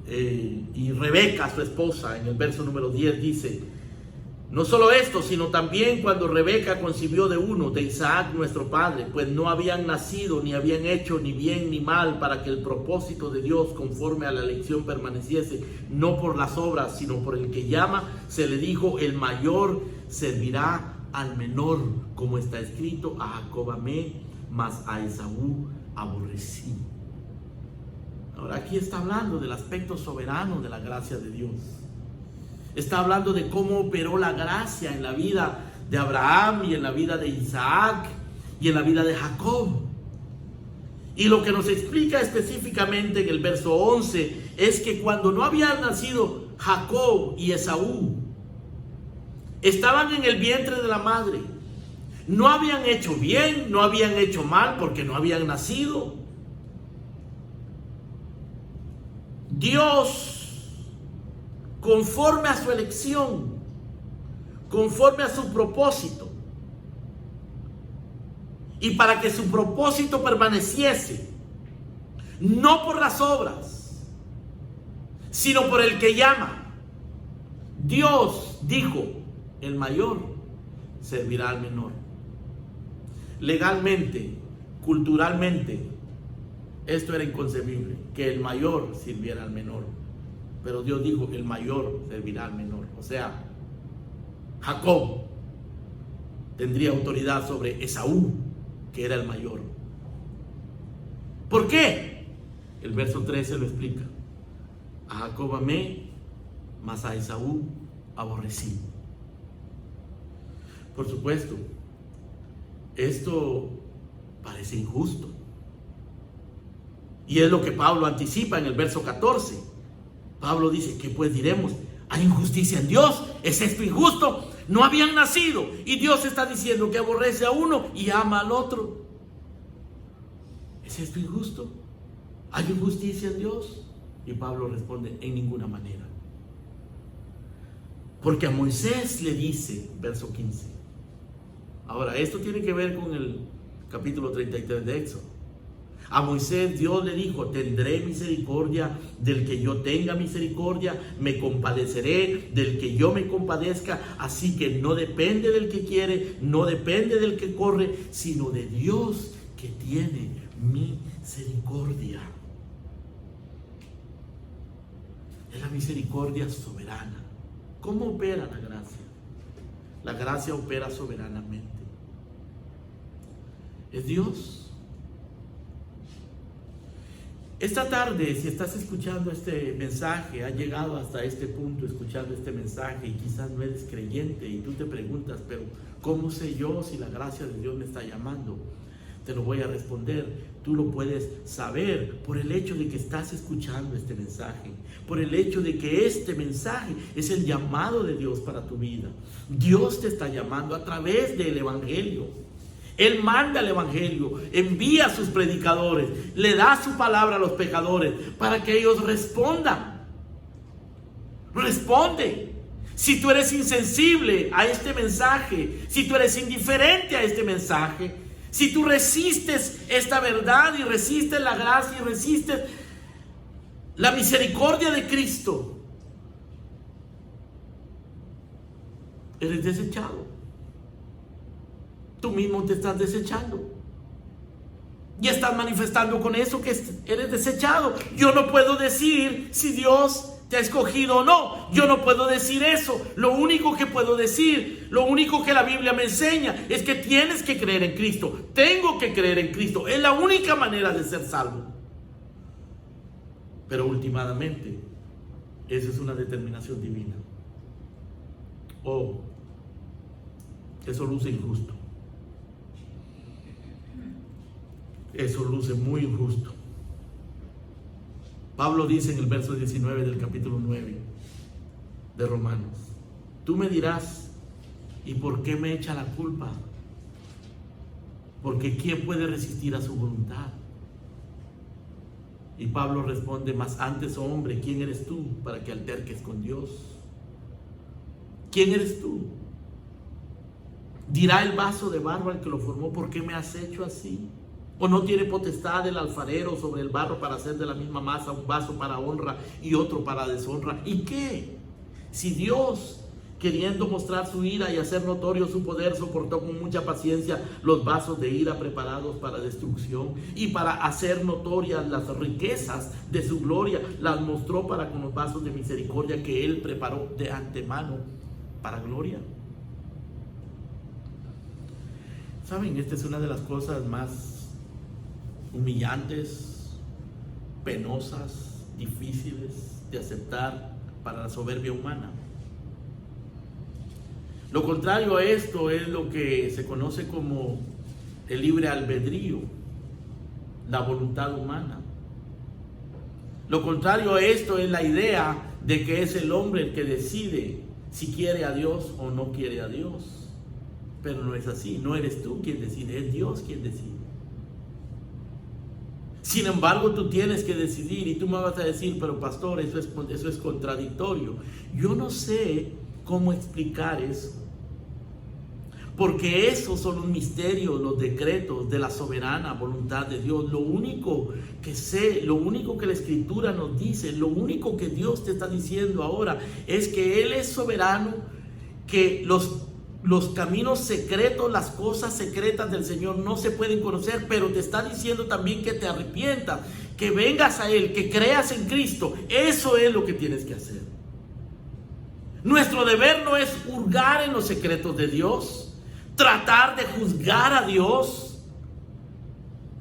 y Rebeca, su esposa, en el verso número 10 dice: no solo esto, sino también cuando Rebeca concibió de uno, de Isaac nuestro padre, pues no habían nacido ni habían hecho ni bien ni mal, para que el propósito de Dios conforme a la elección permaneciese, no por las obras, sino por el que llama, se le dijo: el mayor servirá al menor, como está escrito: a Jacob amé, mas a Esaú aborrecí. Ahora aquí está hablando del aspecto soberano de la gracia de Dios. Está hablando de cómo operó la gracia en la vida de Abraham y en la vida de Isaac y en la vida de Jacob. Y lo que nos explica específicamente en el verso 11 es que cuando no habían nacido Jacob y Esaú, estaban en el vientre de la madre. No habían hecho bien, no habían hecho mal, porque no habían nacido. Dios, conforme a su elección, conforme a su propósito, y para que su propósito permaneciese, no por las obras, sino por el que llama, Dios dijo: el mayor servirá al menor. Legalmente, culturalmente, esto era inconcebible, que el mayor sirviera al menor. Pero Dios dijo: el mayor servirá al menor. O sea, Jacob tendría autoridad sobre Esaú, que era el mayor. ¿Por qué? El verso 13 lo explica: a Jacob amé, mas a Esaú aborrecí. Por supuesto, esto parece injusto. Y es lo que Pablo anticipa en el verso 14. Pablo dice: ¿qué pues diremos? ¿Hay injusticia en Dios? ¿Es esto injusto? No habían nacido y Dios está diciendo que aborrece a uno y ama al otro. ¿Es esto injusto? ¿Hay injusticia en Dios? Y Pablo responde: en ninguna manera. Porque a Moisés le dice, verso 15. Ahora, esto tiene que ver con el capítulo 33 de Éxodo. A Moisés Dios le dijo: tendré misericordia del que yo tenga misericordia, me compadeceré del que yo me compadezca. Así que no depende del que quiere, no depende del que corre, sino de Dios que tiene misericordia. Es la misericordia soberana. ¿Cómo opera la gracia? La gracia opera soberanamente. Es Dios. Esta tarde, si estás escuchando este mensaje, has llegado hasta este punto escuchando este mensaje y quizás no eres creyente y tú te preguntas: pero ¿cómo sé yo si la gracia de Dios me está llamando? Te lo voy a responder. Tú lo puedes saber por el hecho de que estás escuchando este mensaje, por el hecho de que este mensaje es el llamado de Dios para tu vida. Dios te está llamando a través del Evangelio. Él manda el Evangelio, envía a sus predicadores, le da su palabra a los pecadores para que ellos respondan. Responde. Si tú eres insensible a este mensaje, si tú eres indiferente a este mensaje, si tú resistes esta verdad y resistes la gracia y resistes la misericordia de Cristo, eres desechado. Tú mismo te estás desechando. Y estás manifestando con eso que eres desechado. Yo no puedo decir si Dios te ha escogido o no. Yo no puedo decir eso. Lo único que puedo decir, lo único que la Biblia me enseña es que tienes que creer en Cristo. Tengo que creer en Cristo. Es la única manera de ser salvo. Pero últimamente, esa es una determinación divina. Oh, eso luce injusto. Eso luce muy injusto. Pablo dice en el verso 19 del capítulo 9 de Romanos: tú me dirás, ¿y por qué me echa la culpa? Porque ¿quién puede resistir a su voluntad? Y Pablo responde: mas antes, oh hombre, ¿quién eres tú para que alterques con Dios? ¿Quién eres tú? Dirá el vaso de barro al que lo formó: ¿por qué me has hecho así? ¿O no tiene potestad el alfarero sobre el barro para hacer de la misma masa un vaso para honra y otro para deshonra? ¿Y qué? Si Dios, queriendo mostrar su ira y hacer notorio su poder, soportó con mucha paciencia los vasos de ira preparados para destrucción, y para hacer notorias las riquezas de su gloria, las mostró para con los vasos de misericordia que Él preparó de antemano para gloria. ¿Saben? Esta es una de las cosas más humillantes, penosas, difíciles de aceptar para la soberbia humana. Lo contrario a esto es lo que se conoce como el libre albedrío, la voluntad humana. Lo contrario a esto es la idea de que es el hombre el que decide si quiere a Dios o no quiere a Dios. Pero no es así, no eres tú quien decide, es Dios quien decide. Sin embargo, tú tienes que decidir, y tú me vas a decir: pero pastor, eso es contradictorio. Yo no sé cómo explicar eso, porque esos son un misterio, los decretos de la soberana voluntad de Dios. Lo único que sé, lo único que la Escritura nos dice, lo único que Dios te está diciendo ahora es que Él es soberano, que los caminos secretos, las cosas secretas del Señor no se pueden conocer, pero te está diciendo también que te arrepientas, que vengas a Él, que creas en Cristo. Eso es lo que tienes que hacer. Nuestro deber no es hurgar en los secretos de Dios, tratar de juzgar a Dios.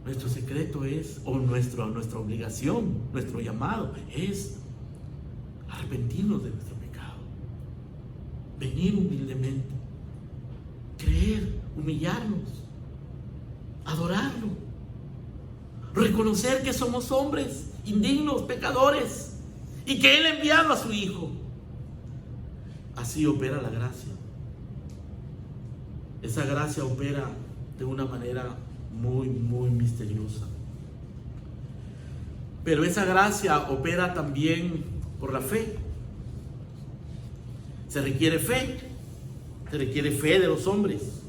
Nuestro secreto es, o nuestra obligación, nuestro llamado es arrepentirnos de nuestro pecado, venir humildemente, creer, humillarnos, adorarlo, reconocer que somos hombres indignos, pecadores, y que Él ha enviado a su Hijo. Así opera la gracia. Esa gracia opera de una manera muy, muy misteriosa. Pero esa gracia opera también por la fe. Se requiere fe de los hombres.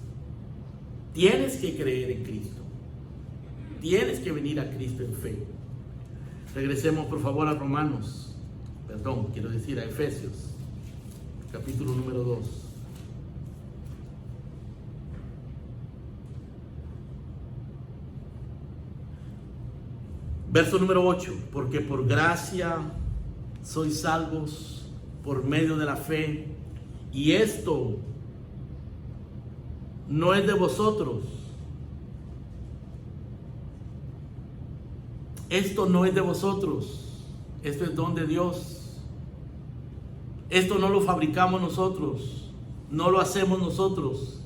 Tienes que creer en Cristo. Tienes que venir a Cristo en fe. Regresemos por favor a a Efesios, capítulo número 2. Verso número 8. Porque por gracia sois salvos por medio de la fe, y esto no es de vosotros. Esto no es de vosotros. Esto es don de Dios. Esto no lo fabricamos nosotros, no lo hacemos nosotros.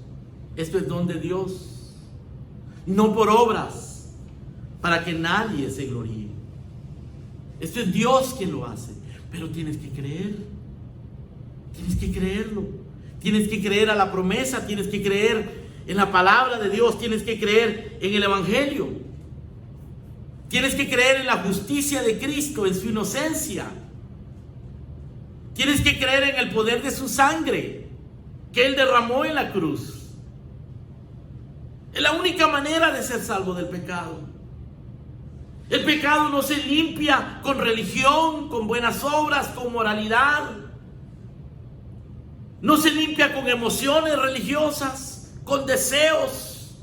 Esto es don de Dios, no por obras, para que nadie se gloríe. Esto es Dios quien lo hace, pero tienes que creer. Tienes que creerlo. Tienes que creer a la promesa, tienes que creer en la palabra de Dios, tienes que creer en el Evangelio. Tienes que creer en la justicia de Cristo, en su inocencia. Tienes que creer en el poder de su sangre que Él derramó en la cruz. Es la única manera de ser salvo del pecado. El pecado no se limpia con religión, con buenas obras, con moralidad. No se limpia con emociones religiosas, con deseos,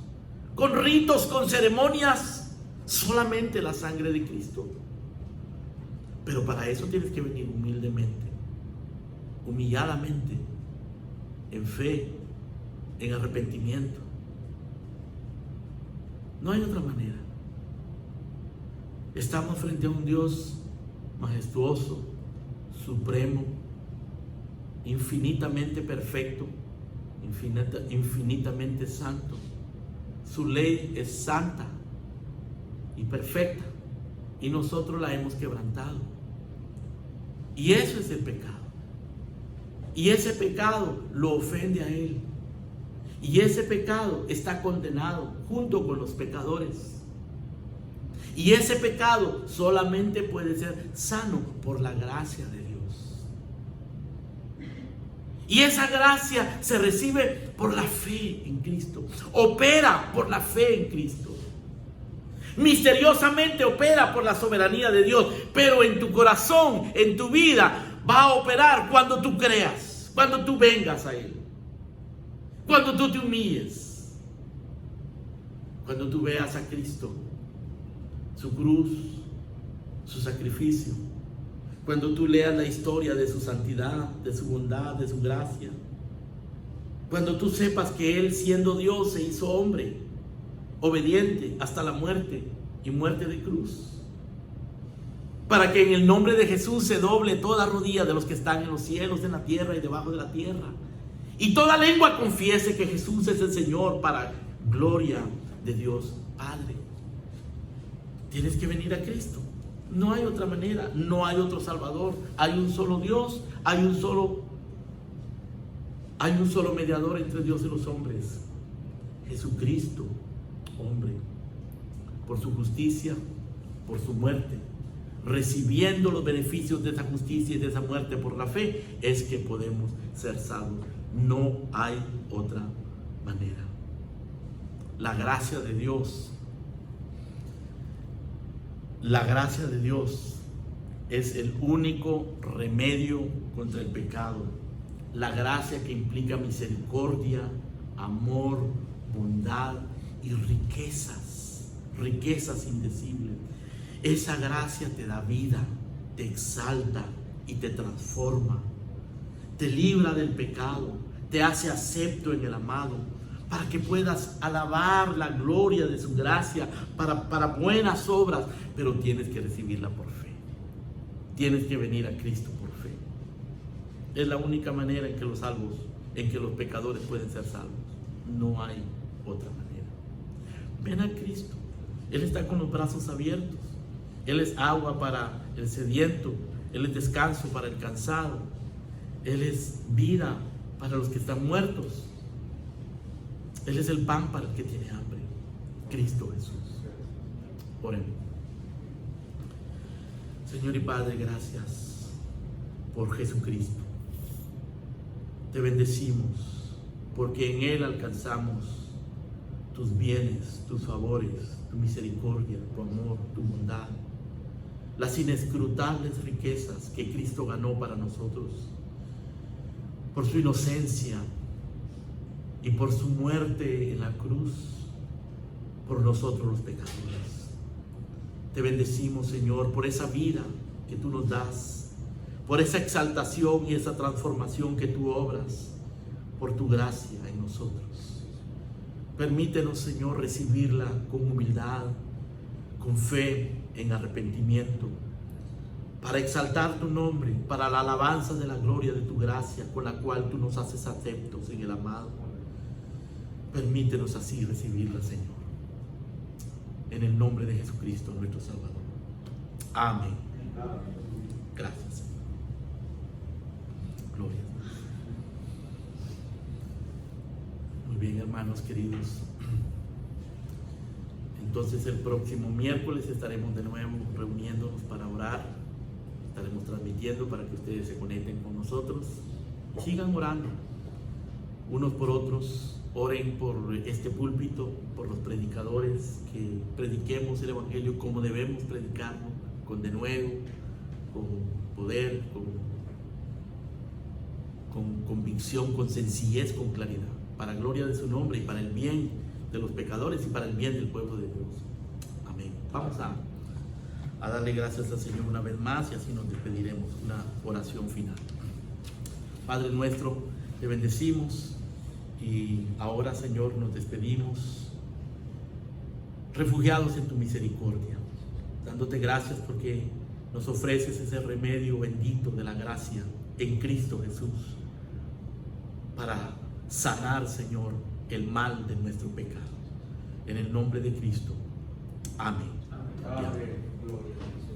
con ritos, con ceremonias. Solamente la sangre de Cristo. Pero para eso tienes que venir humildemente, humilladamente, en fe, en arrepentimiento. No hay otra manera. Estamos frente a un Dios majestuoso, supremo, infinitamente perfecto, infinitamente santo. Su ley es santa y perfecta, y nosotros la hemos quebrantado. Y eso es el pecado. Y ese pecado lo ofende a Él. Y ese pecado está condenado junto con los pecadores. Y ese pecado solamente puede ser sano por la gracia de Dios. Y esa gracia se recibe por la fe en Cristo. Opera por la fe en Cristo. Misteriosamente opera por la soberanía de Dios. Pero en tu corazón, en tu vida, va a operar cuando tú creas, cuando tú vengas a Él, cuando tú te humilles, cuando tú veas a Cristo, su cruz, su sacrificio, cuando tú leas la historia de su santidad, de su bondad, de su gracia, cuando tú sepas que Él, siendo Dios, se hizo hombre, obediente hasta la muerte y muerte de cruz, para que en el nombre de Jesús se doble toda rodilla de los que están en los cielos, en la tierra y debajo de la tierra, y toda lengua confiese que Jesús es el Señor, para gloria de Dios Padre. Tienes que venir a Cristo. No hay otra manera, no hay otro Salvador. Hay un solo Dios, hay un solo mediador entre Dios y los hombres, Jesucristo, hombre. Por su justicia, por su muerte, recibiendo los beneficios de esa justicia y de esa muerte por la fe, es que podemos ser salvos. No hay otra manera. La gracia de Dios, es el único remedio contra el pecado. La gracia que implica misericordia, amor, bondad y riquezas indecibles. Esa gracia te da vida, te exalta y te transforma, te libra del pecado, te hace acepto en el amado, para que puedas alabar la gloria de su gracia para buenas obras. Pero tienes que recibirla por fe. Tienes que venir a Cristo por fe. Es la única manera en que los pecadores pueden ser salvos. No hay otra manera. Ven a Cristo. Él está con los brazos abiertos. Él es agua para el sediento. Él es descanso para el cansado. Él es vida para los que están muertos. Él es el pan para el que tiene hambre. Cristo Jesús. Oremos. Señor y Padre, gracias por Jesucristo. Te bendecimos porque en Él alcanzamos tus bienes, tus favores, tu misericordia, tu amor, tu bondad, las inescrutables riquezas que Cristo ganó para nosotros, por su inocencia y por su muerte en la cruz, por nosotros los pecadores. Te bendecimos, Señor, por esa vida que tú nos das, por esa exaltación y esa transformación que tú obras, por tu gracia en nosotros. Permítenos, Señor, recibirla con humildad, con fe, en arrepentimiento, para exaltar tu nombre, para la alabanza de la gloria de tu gracia, con la cual tú nos haces aceptos en el amado. Permítenos así recibirla, Señor, en el nombre de Jesucristo, nuestro Salvador. Amén. Gracias, Señor. Gloria. Muy bien, hermanos queridos. Entonces el próximo miércoles estaremos de nuevo reuniéndonos para orar. Estaremos transmitiendo para que ustedes se conecten con nosotros. Sigan orando unos por otros. Oren por este púlpito, por los predicadores, que prediquemos el Evangelio como debemos predicarlo, con denuedo, con poder, con convicción, con sencillez, con claridad, para gloria de su nombre y para el bien de los pecadores y para el bien del pueblo de Dios. Amén. Vamos a darle gracias al Señor una vez más y así nos despediremos. Una oración final. Padre nuestro, te bendecimos y ahora, Señor, nos despedimos refugiados en tu misericordia, dándote gracias porque nos ofreces ese remedio bendito de la gracia en Cristo Jesús para sanar, Señor, el mal de nuestro pecado. En el nombre de Cristo. Amén. Amén. Amén. Gloria a Dios.